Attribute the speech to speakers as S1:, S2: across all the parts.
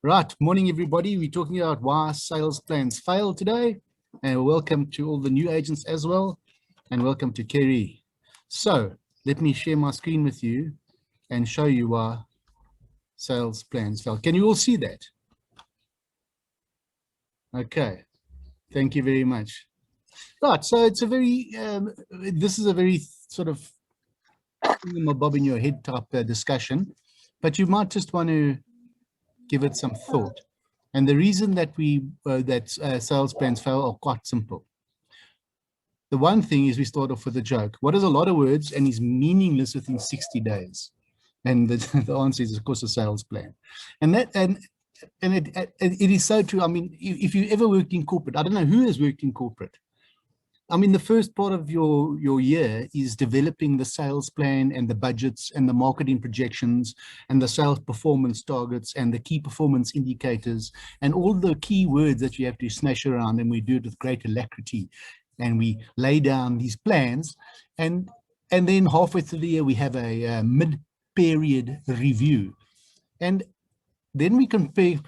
S1: Right, morning everybody. We're talking about why sales plans fail today, and welcome to all the new agents as well, and welcome to Kerry. So let me share my screen with you and show you why sales plans fail. Can you all see that? Okay, thank you very much. Right, so it's a very, this is a very sort of bob in your head type discussion, but you might just want to give it some thought. And the reason that sales plans fail are quite simple. The one thing is we start off with a joke. What is a lot of words and is meaningless within 60 days? And the answer is, of course, a sales plan. And it is so true. I mean, if you ever worked in corporate, I don't know who has worked in corporate. I mean, the first part of your year is developing the sales plan and the budgets and the marketing projections and the sales performance targets and the key performance indicators and all the key words that you have to smash around, and we do it with great alacrity. And we lay down these plans, and then halfway through the year we have a mid-period review, and then we compare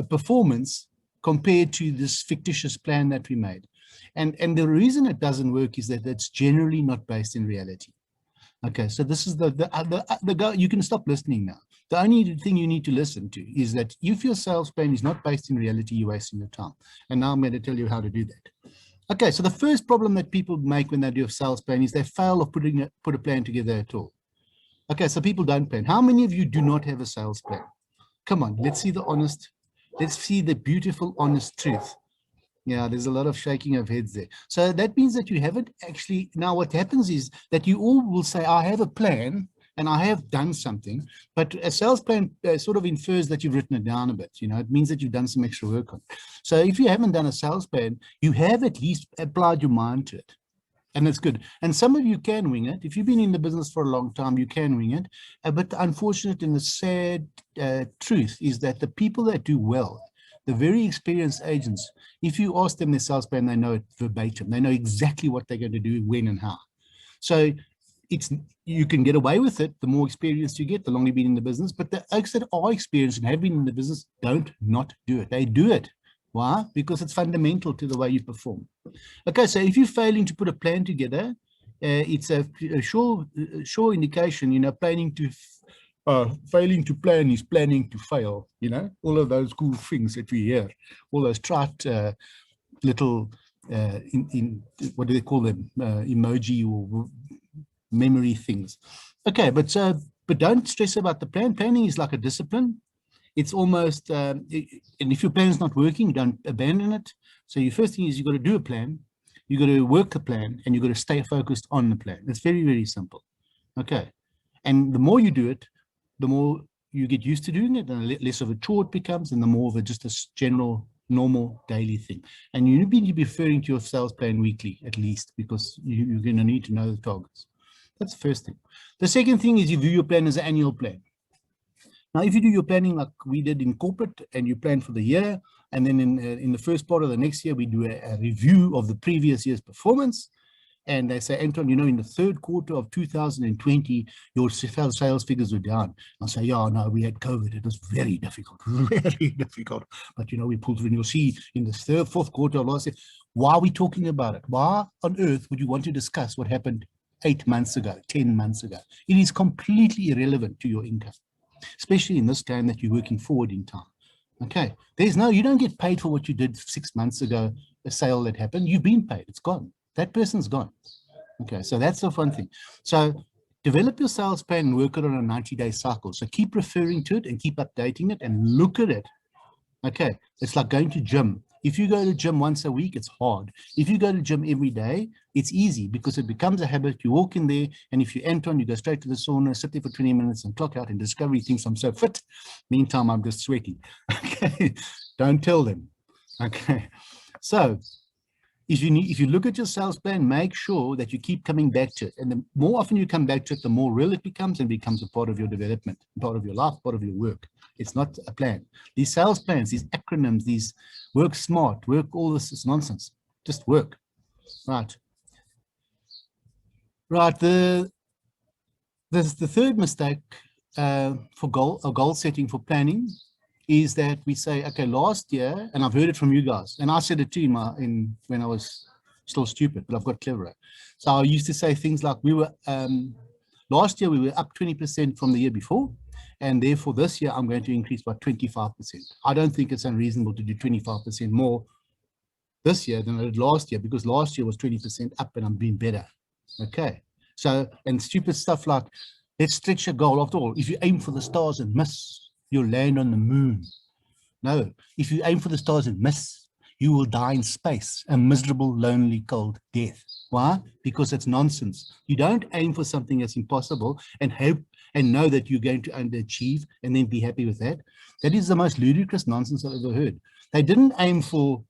S1: performance compared to this fictitious plan that we made. And the reason it doesn't work is that it's generally not based in reality. Okay, so this is the you can stop listening now. The only thing you need to listen to is that if your sales plan is not based in reality, you're wasting your time. And now I'm going to tell you how to do that. Okay, so the first problem that people make when they do a sales plan is they fail of put a plan together at all. Okay, so people don't plan. How many of you do not have a sales plan? Come on, let's see the beautiful, honest truth. Yeah, there's a lot of shaking of heads there. So that means that you haven't actually, now what happens is that you all will say, I have a plan and I have done something, but a sales plan sort of infers that you've written it down a bit. You know, it means that you've done some extra work on it. So if you haven't done a sales plan, you have at least applied your mind to it. And it's good. And some of you can wing it. If you've been in the business for a long time, you can wing it. But the unfortunate and the sad truth is that the people that do well, the very experienced agents, if you ask them their sales plan, they know it verbatim. They know exactly what they're going to do, when and how. So you can get away with it the more experience you get, the longer you've been in the business. But the folks that are experienced and have been in the business don't not do it. They do it. Why? Because it's fundamental to the way you perform. Okay, so if you're failing to put a plan together, it's a sure indication, you know, failing to plan is planning to fail, you know, all of those cool things that we hear, all those trite little, what do they call them, emoji or memory things. Okay, but don't stress about the plan. Planning is like a discipline. It's almost, and if your plan is not working, don't abandon it. So your first thing is you've got to do a plan, you've got to work the plan, and you've got to stay focused on the plan. It's very, very simple. Okay, and the more you do it, the more you get used to doing it, and the less of a chore it becomes, and the more of a just a general, normal, daily thing. And you need to be referring to your sales plan weekly, at least, because you're going to need to know the targets. That's the first thing. The second thing is you view your plan as an annual plan. Now, if you do your planning like we did in corporate, and you plan for the year, and then in the first part of the next year, we do a review of the previous year's performance. And they say, Anton, you know, in the third quarter of 2020, your sales figures were down. I'll say, yeah, no, we had COVID. It was very difficult, very difficult. But, you know, we pulled through. And you'll see in the fourth quarter of last year, why are we talking about it? Why on earth would you want to discuss what happened 8 months ago, 10 months ago? It is completely irrelevant to your income, especially in this time that you're working forward in time. Okay, you don't get paid for what you did 6 months ago, a sale that happened. You've been paid, it's gone. That person's gone. Okay, so that's the fun thing. So develop your sales plan and work it on a 90-day cycle. So keep referring to it and keep updating it and look at it. Okay, it's like going to gym. If you go to gym once a week, it's hard. If you go to gym every day, it's easy because it becomes a habit. You walk in there, and if you're Anton, you go straight to the sauna, sit there for 20 minutes and clock out, and Discovery thinks I'm so fit. Meantime, I'm just sweating. Okay, don't tell them. Okay, so if you look at your sales plan, make sure that you keep coming back to it. And the more often you come back to it, the more real it becomes and becomes a part of your development, part of your life, part of your work. It's not a plan. These sales plans, these acronyms, these work smart, work, all this is nonsense. Just work. Right. Right. The third mistake for goal setting for planning is that we say, okay, last year, and I've heard it from you guys, and I said it too when I was still stupid, but I've got cleverer. So I used to say things like, last year we were up 20% from the year before, and therefore this year I'm going to increase by 25%. I don't think it's unreasonable to do 25% more this year than I did last year, because last year was 20% up and I'm being better. Okay. So, and stupid stuff like, let's stretch a goal. After all, if you aim for the stars and miss, you'll land on the moon. No, if you aim for the stars and miss, you will die in space, a miserable, lonely, cold death. Why? Because it's nonsense. You don't aim for something that's impossible and hope and know that you're going to underachieve and then be happy with that. That is the most ludicrous nonsense I've ever heard. They didn't aim for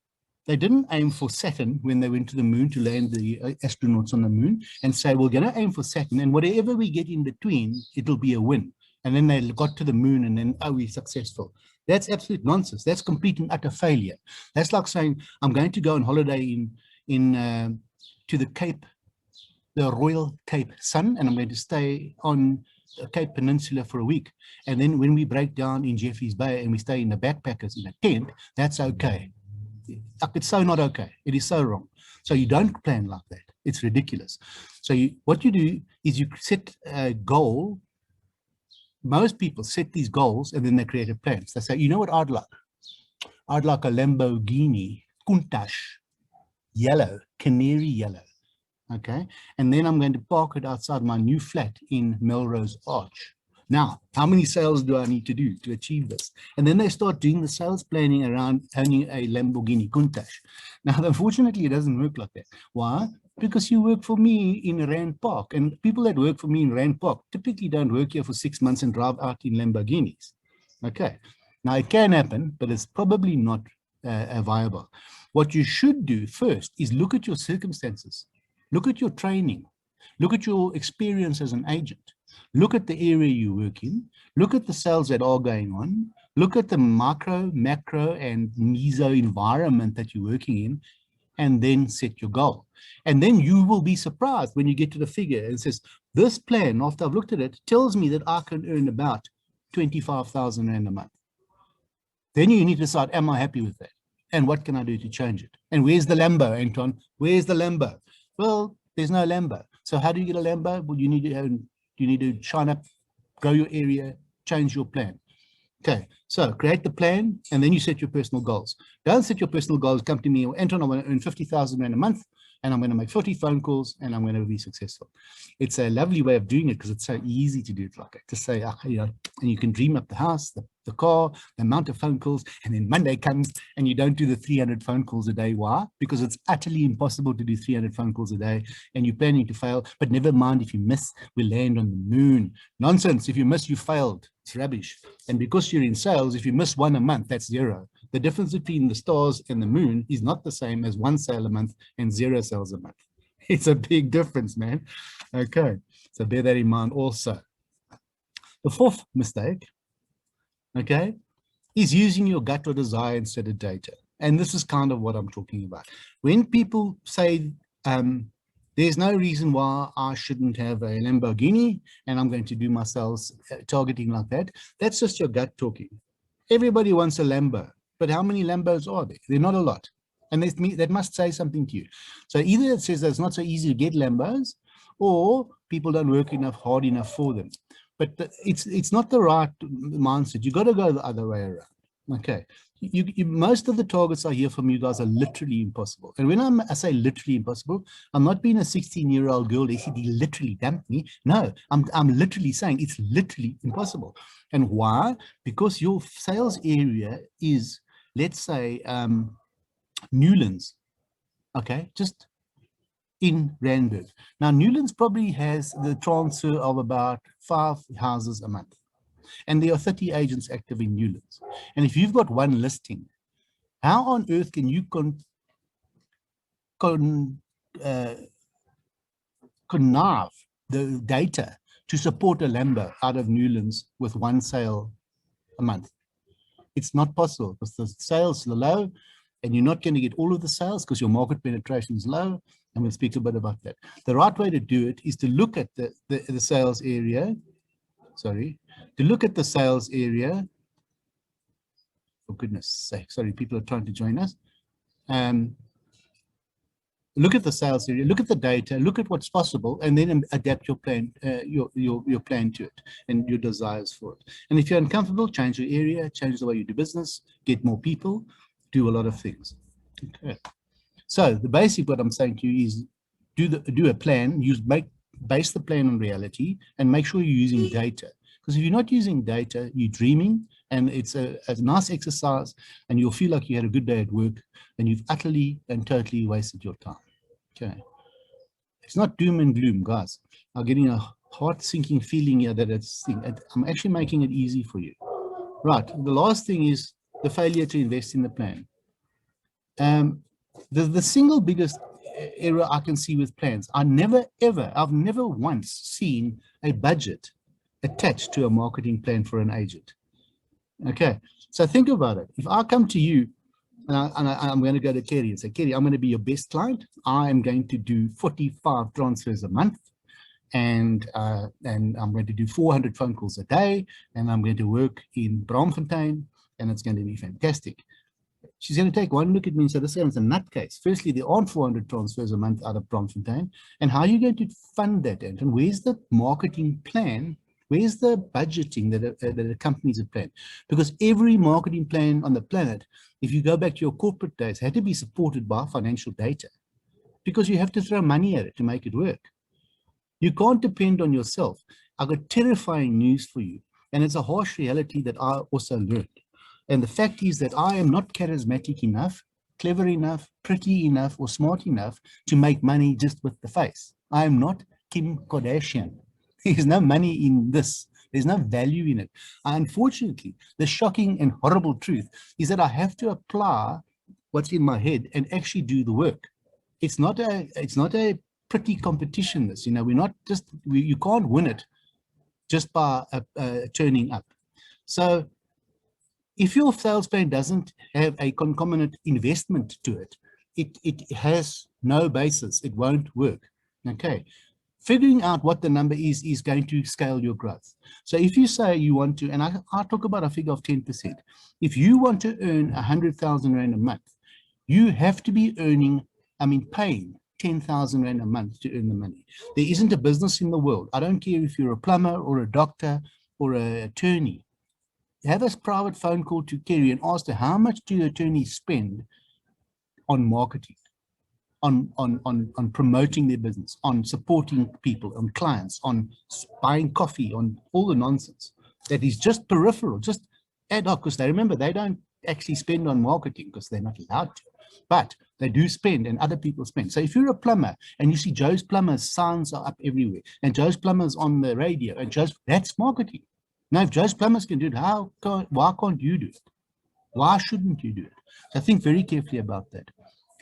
S1: Saturn when they went to the moon to land the astronauts on the moon and say, we're going to aim for Saturn, and whatever we get in between, it'll be a win. And then they got to the moon and then, oh, we're successful. That's absolute nonsense. That's complete and utter failure. That's like saying, I'm going to go on holiday to the Cape, the Royal Cape Sun, and I'm going to stay on the Cape Peninsula for a week. And then when we break down in Jeffreys Bay and we stay in the backpackers in a tent, that's okay. It's so not okay. It is so wrong. So you don't plan like that. It's ridiculous. So what you do is you set a goal. Most people set these goals and then they create a plan. So they say, you know what I'd like? I'd like a Lamborghini Countach, yellow, canary yellow. Okay. And then I'm going to park it outside my new flat in Melrose Arch. Now, how many sales do I need to do to achieve this? And then they start doing the sales planning around owning a Lamborghini Countach. Now, unfortunately, it doesn't work like that. Why? Because you work for me in Rand Park, and people that work for me in Rand Park typically don't work here for 6 months and drive out in Lamborghinis. Okay. Now, it can happen, but it's probably not viable. What you should do first is look at your circumstances. Look at your training. Look at your experience as an agent. Look at the area you work in. Look at the sales that are going on. Look at the micro, macro, and meso environment that you're working in, and then set your goal. And then you will be surprised when you get to the figure and it says, this plan, after I've looked at it, tells me that I can earn about 25,000 Rand a month. Then you need to decide, am I happy with that? And what can I do to change it? And where's the Lambo, Anton? Where's the Lambo? Well, there's no Lambo. So how do you get a Lambo? Well, you need to shine up, grow your area, change your plan. Okay, so create the plan, and then you set your personal goals. Don't set your personal goals, come to me, Anton, I want to earn 50,000 Rand a month, and I'm going to make 40 phone calls, and I'm going to be successful. It's a lovely way of doing it because it's so easy to do it like that. To say, you know, and you can dream up the house, the car, the amount of phone calls, and then Monday comes and you don't do the 300 phone calls a day. Why? Because it's utterly impossible to do 300 phone calls a day, and you're planning to fail. But never mind, if you miss, we land on the moon. Nonsense. If you miss, you failed. It's rubbish. And because you're in sales, if you miss one a month, that's zero. The difference between the stars and the moon is not the same as 1 sale a month and 0 sales a month. It's a big difference, man. Okay, so bear that in mind also. The fourth mistake, okay, is using your gut or desire instead of data. And this is kind of what I'm talking about. When people say, there's no reason why I shouldn't have a Lamborghini and I'm going to do my sales targeting like that, that's just your gut talking. Everybody wants a Lambo, but how many Lambos are there? They're not a lot. And that must say something to you. So either it says that it's not so easy to get Lambos, or people don't work hard enough for them. But it's not the right mindset. You got to go the other way around. Okay. Most of the targets I hear from you guys are literally impossible. And when I say literally impossible, I'm not being a 16-year-old girl. They said he literally dumped me. No, I'm literally saying it's literally impossible. And why? Because your sales area is, let's say, Newlands. Okay, just in Randburg. Now, Newlands probably has the transfer of about 5 houses a month. And there are 30 agents active in Newlands. And if you've got one listing, how on earth can you connive the data to support a Lambo out of Newlands with 1 sale a month? It's not possible because the sales are low and you're not going to get all of the sales because your market penetration is low. And we'll speak a bit about that. The right way to do it is to look at the sales area. Sorry, to look at the sales area for goodness sake. Sorry, people are trying to join us. Look at the sales area, look at the data, look at what's possible, and then adapt your plan, your plan to it and your desires for it. And if you're uncomfortable, change your area, change the way you do business, get more people, do a lot of things. Okay. So the basic, what I'm saying to you is do a plan, base the plan on reality, and make sure you're using data. Because if you're not using data, you're dreaming, and it's a nice exercise, and you'll feel like you had a good day at work, and you've utterly and totally wasted your time. Okay. It's not doom and gloom, guys. I'm getting a heart-sinking feeling here that I'm actually making it easy for you. Right. The last thing is the failure to invest in the plan. The single biggest error I can see with plans, I've never once seen a budget attached to a marketing plan for an agent. Okay, so think about it. If I come to you and I'm going to go to Kerry and say, Kerry, I'm going to be your best client. I am going to do 45 transfers a month, and I'm going to do 400 phone calls a day, and I'm going to work in Braamfontein, and it's going to be fantastic. She's going to take one look at me and say, this guy's a nutcase. Firstly, there aren't 400 transfers a month out of Braamfontein. And how are you going to fund that, Anton? Where's the marketing plan? Where's the budgeting that accompanies a plan? Because every marketing plan on the planet, if you go back to your corporate days, had to be supported by financial data, because you have to throw money at it to make it work. You can't depend on yourself. I've got terrifying news for you. And it's a harsh reality that I also learned. And the fact is that I am not charismatic enough, clever enough, pretty enough, or smart enough to make money just with the face. I am not Kim Kardashian. There's no money in this. There's no value in it. Unfortunately, the shocking and horrible truth is that I have to apply what's in my head and actually do the work. It's not a pretty competition. This, you can't win it just by turning up. So if your sales plan doesn't have a concomitant investment to it, it has no basis. It won't work. Okay. Figuring out what the number is going to scale your growth. So if you say you want to, and I talk about a figure of 10%, if you want to earn 100,000 Rand a month, you have to be paying 10,000 Rand a month to earn the money. There isn't a business in the world. I don't care if you're a plumber or a doctor or an attorney. Have a private phone call to Kerry and ask her, how much do attorneys spend on marketing, on promoting their business, on supporting people, on clients, on buying coffee, on all the nonsense that is just peripheral, just ad hoc, because they don't actually spend on marketing because they're not allowed to, but they do spend and other people spend. So if you're a plumber and you see Joe's Plumbers signs are up everywhere and Joe's Plumbers on the radio and that's marketing. Now, if Joe's Plumbers can do it, why can't you do it? Why shouldn't you do it? So think very carefully about that.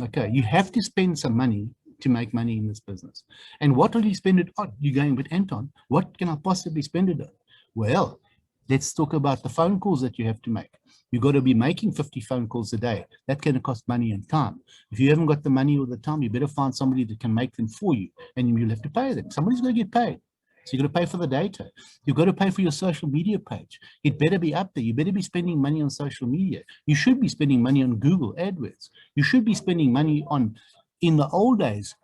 S1: Okay, you have to spend some money to make money in this business. And what will you spend it on? You're going with Anton. What can I possibly spend it on? Well, let's talk about the phone calls that you have to make. You've got to be making 50 phone calls a day. That's going to cost money and time. If you haven't got the money or the time, you better find somebody that can make them for you, and you'll have to pay them. Somebody's going to get paid. So you've got to pay for the data. You've got to pay for your social media page. It better be up there. You better be spending money on social media. You should be spending money on Google AdWords. You should be spending money on, in the old days,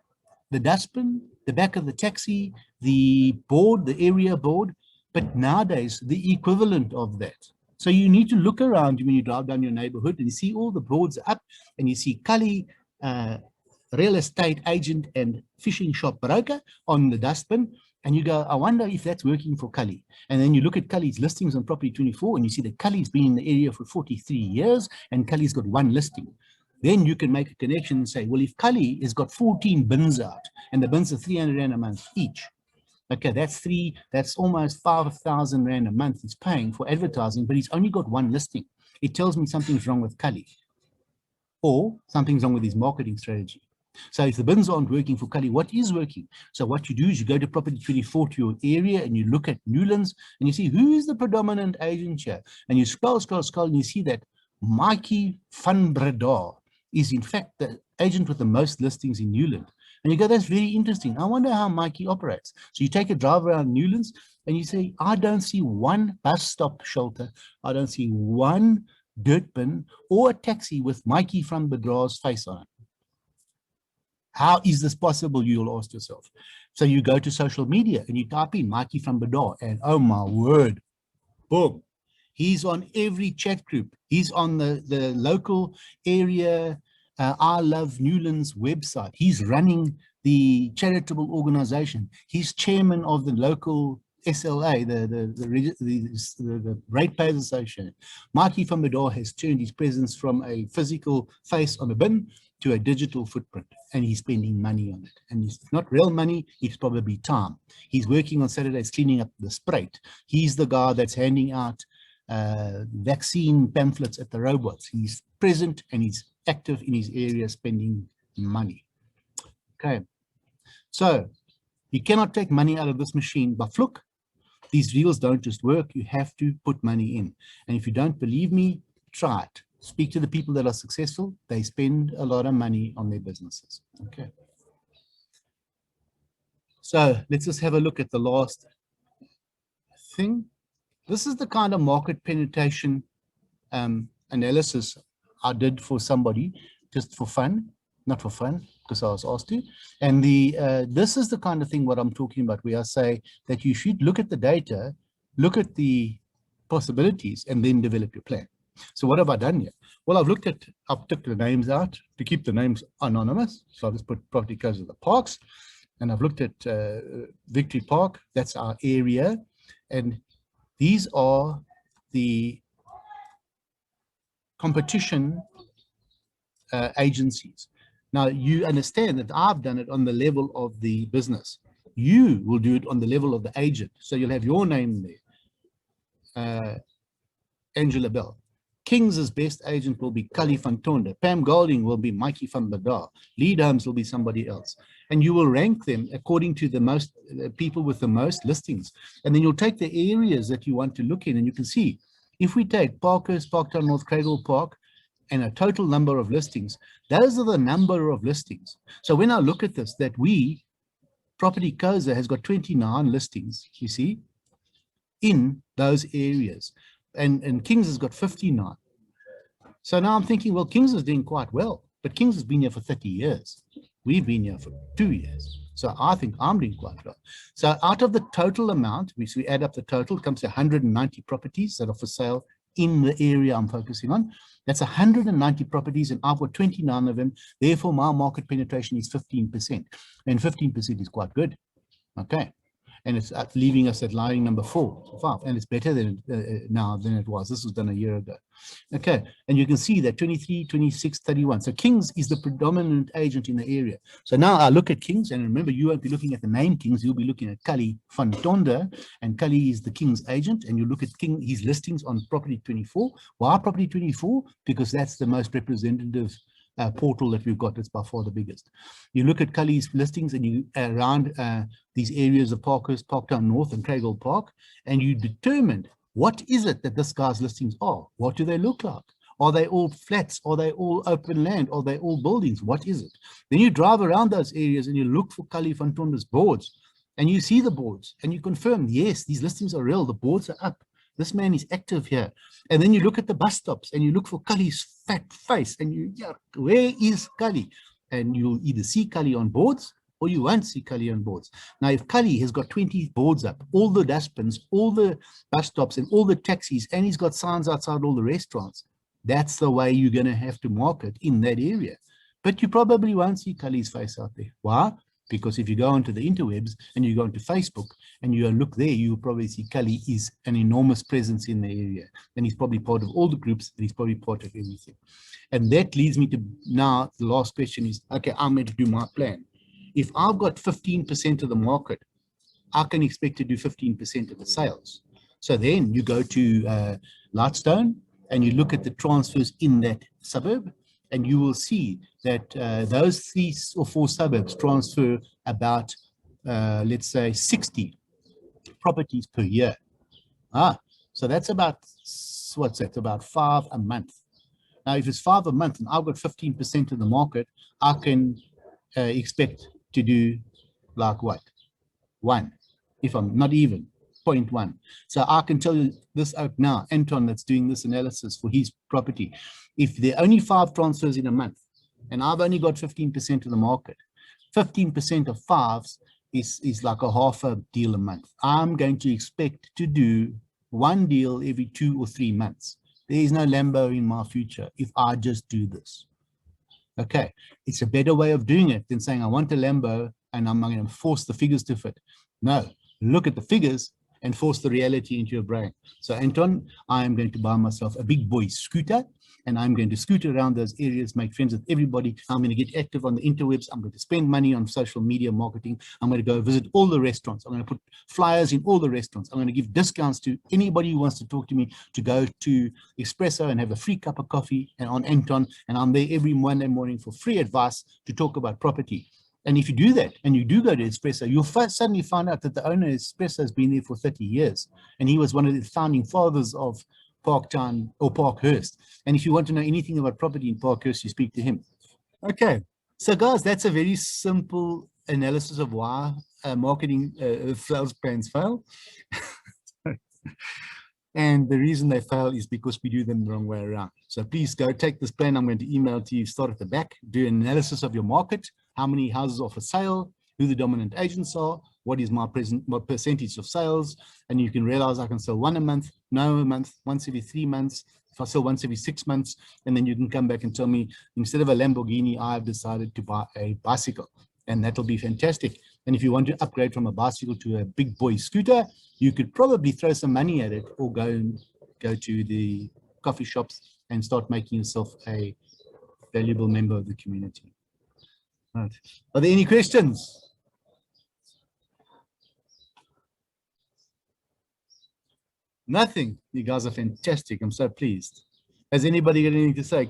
S1: the dustbin, the back of the taxi, the board, the area board, but nowadays, the equivalent of that. So you need to look around when you drive down your neighborhood and you see all the boards up and you see Kali, real estate agent and fishing shop broker on the dustbin. And you go, I wonder if that's working for Kali. And then you look at Kali's listings on Property 24 and you see that Kali's been in the area for 43 years and Kali's got one listing. Then you can make a connection and say, well, if Kali has got 14 bins out and the bins are 300 Rand a month each, okay, that's almost 5,000 Rand a month he's paying for advertising, but he's only got one listing. It tells me something's wrong with Kali or something's wrong with his marketing strategy. So if the bins aren't working for Kali, what is working? So what you do is you go to Property 24 to your area and you look at Newlands and you see who is the predominant agent here. And you scroll and you see that Mikey van Breda is in fact the agent with the most listings in Newland. And you go, that's very interesting. I wonder how Mikey operates. So you take a drive around Newlands and you say, I don't see one bus stop shelter. I don't see one dirt bin, or a taxi with Mikey from Bedra's face on it. How is this possible, you'll ask yourself. So you go to social media and you type in Mikey from Bedra, and oh my word, boom. He's on every chat group. He's on the local area I Love Newlands website. He's running the charitable organization. He's chairman of the local SLA, the Ratepayers Association. Mikey van der Daar has turned his presence from a physical face on a bin to a digital footprint, and he's spending money on it. And it's not real money, it's probably time. He's working on Saturdays cleaning up the Spruit. He's the guy that's handing out vaccine pamphlets at the robots. He's present and he's active in his area, spending money. Okay, so you cannot take money out of this machine by fluke. These deals don't just work. You have to put money in. And if you don't believe me, try it. Speak to the people that are successful. They spend a lot of money on their businesses. Okay. So let's just have a look at the last thing. This is the kind of market penetration analysis I did for somebody, just for fun, not for fun, because I was asked to. And this is the kind of thing what I'm talking about, where I say that you should look at the data, look at the possibilities, and then develop your plan. So what have I done here? Well, I've took the names out to keep the names anonymous. So I'll just put property codes of the parks. And I've looked at Victory Park, that's our area. And these are the competition agencies. Now, you understand that I've done it on the level of the business. You will do it on the level of the agent. So you'll have your name there. Angela Bell. Kings's best agent will be Cully van Tonde. Pam Golding will be Mikey van der Daar. Lead Holmes will be somebody else. And you will rank them according to the most people with the most listings. And then you'll take the areas that you want to look in, and you can see, if we take Parkhurst, Parktown North, Cradle Park, and a total number of listings, those are the number of listings. So when I look at this, that Property Koza has got 29 listings, you see, in those areas. And Kings has got 59. So now I'm thinking, well, Kings is doing quite well, but Kings has been here for 30 years. We've been here for 2 years. So I think I'm doing quite well. So out of the total amount, which we add up the total, it comes to 190 properties that are for sale in the area I'm focusing on. That's 190 properties, and I've got 29 of them. Therefore, my market penetration is 15%. And 15% is quite good. Okay. And it's leaving us at line number 4, 5, and it's better than now than it was. This was done a year ago. Okay, and you can see that 23, 26, 31. So Kings is the predominant agent in the area. So now I look at Kings, and remember, you won't be looking at the name Kings, you'll be looking at Cully van Tonde, and Cully is the King's agent, and you look at his listings on Property 24. Why Property 24? Because that's the most representative portal that we've got. That's by far the biggest. You look at Cully's listings, and you around these areas of Parkhurst, Parktown North, and Cradle Park, and you determined what is it that this guy's listings are. What do they look like? Are they all flats? Are they all open land? Are they all buildings? What is it? Then you drive around those areas and you look for Cully van Tonde's boards, and you see the boards, and you confirm, yes, these listings are real. The boards are up. This man is active here. And then you look at the bus stops and you look for Cully's fat face, and where is Cully? And you'll either see Cully on boards or you won't see Cully on boards. Now, if Cully has got 20 boards up, all the dustbins, all the bus stops, and all the taxis, and he's got signs outside all the restaurants, that's the way you're going to have to market in that area. But you probably won't see Cully's face out there. Why? Because if you go onto the interwebs and you go onto Facebook and you look there, you'll probably see Cully is an enormous presence in the area. And he's probably part of all the groups, and he's probably part of everything. And that leads me to now, the last question is, okay, I'm going to do my plan. If I've got 15% of the market, I can expect to do 15% of the sales. So then you go to Lightstone and you look at the transfers in that suburb, and you will see that those 3 or 4 suburbs transfer about, let's say, 60 properties per year. So that's about, what's that, about 5 a month. Now, if it's 5 a month and I've got 15% of the market, I can expect to do like what? 1, if I'm not even. point one. So I can tell you this out now, Anton that's doing this analysis for his property. If there are only 5 transfers in a month, and I've only got 15% of the market, 15% of 5s is like a half a deal a month. I'm going to expect to do 1 deal every 2 or 3 months. There is no Lambo in my future if I just do this. Okay, it's a better way of doing it than saying I want a Lambo and I'm going to force the figures to fit. No, look at the figures and force the reality into your brain. So Anton, I am going to buy myself a big boy scooter and I'm going to scoot around those areas, make friends with everybody. I'm going to get active on the interwebs. I'm going to spend money on social media marketing. I'm going to go visit all the restaurants. I'm going to put flyers in all the restaurants. I'm going to give discounts to anybody who wants to talk to me to go to Espresso and have a free cup of coffee and on Anton. And I'm there every Monday morning for free advice to talk about property. And if you do that and you do go to Espresso, you'll suddenly find out that the owner of Espresso has been there for 30 years. And he was one of the founding fathers of Parktown or Parkhurst. And if you want to know anything about property in Parkhurst, you speak to him. Okay. So guys, that's a very simple analysis of why marketing sales plans fail. And the reason they fail is because we do them the wrong way around. So please go take this plan. I'm going to email to you, start at the back, do an analysis of your market, how many houses are for sale, who the dominant agents are, what is my percentage of sales, and you can realize I can sell 1 a month, no a month, once every 3 months, if I sell once every 6 months, and then you can come back and tell me, instead of a Lamborghini, I've decided to buy a bicycle, and that'll be fantastic. And if you want to upgrade from a bicycle to a big boy scooter, you could probably throw some money at it or go to the coffee shops and start making yourself a valuable member of the community. Right. Are there any questions? Nothing. You guys are fantastic. I'm so pleased. Has anybody got anything to say?